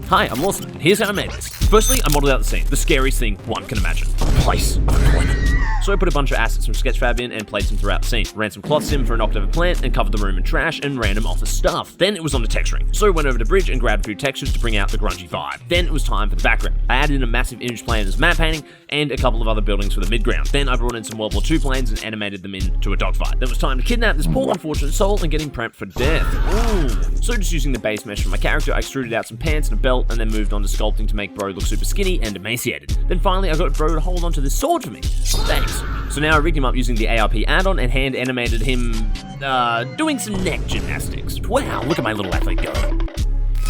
Hi, I'm Lawson, and here's how I made this. Firstly, I modeled out the scene, the scariest thing one can imagine. A place of employment. So I put a bunch of assets from Sketchfab in and placed them throughout the scene. Ran some cloth sim for an octave of plant and covered the room in trash and random office stuff. Then it was on to texturing. So I went over to Bridge and grabbed a few textures to bring out the grungy vibe. Then it was time for the background. I added in a massive image plane as matte painting and a couple of other buildings for the midground. Then I brought in some World War II planes and animated them into a dogfight. Then it was time to kidnap this poor unfortunate soul and get him prepped for death. Ooh. So just using the base mesh for my character, I extruded out some pants and a belt and then moved on to sculpting to make Bro look super skinny and emaciated. Then finally I got Bro to hold onto this sword for me. Thanks. So now I rigged him up using the ARP add-on and hand animated him, doing some neck gymnastics. Wow, look at my little athlete go.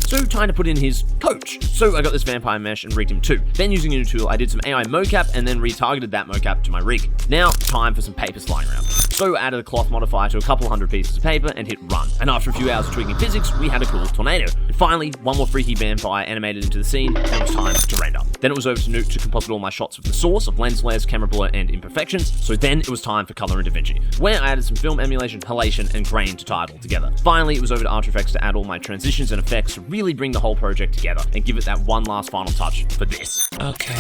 So time to put in his coach. So I got this vampire mesh and rigged him too. Then using a new tool, I did some AI mocap and then retargeted that mocap to my rig. Now, time for some paper flying around. So I added a cloth modifier to a couple hundred pieces of paper and hit run. And after a few hours of tweaking physics, we had a cool tornado. And finally, one more freaky vampire animated into the scene, and it was time to render. Then it was over to Nuke to composite all my shots with the source of lens flares, camera blur, and imperfections. So then it was time for color in DaVinci, where I added some film emulation, halation, and grain to tie it all together. Finally, it was over to After Effects to add all my transitions and effects to really bring the whole project together and give it that one last final touch for this. Okay.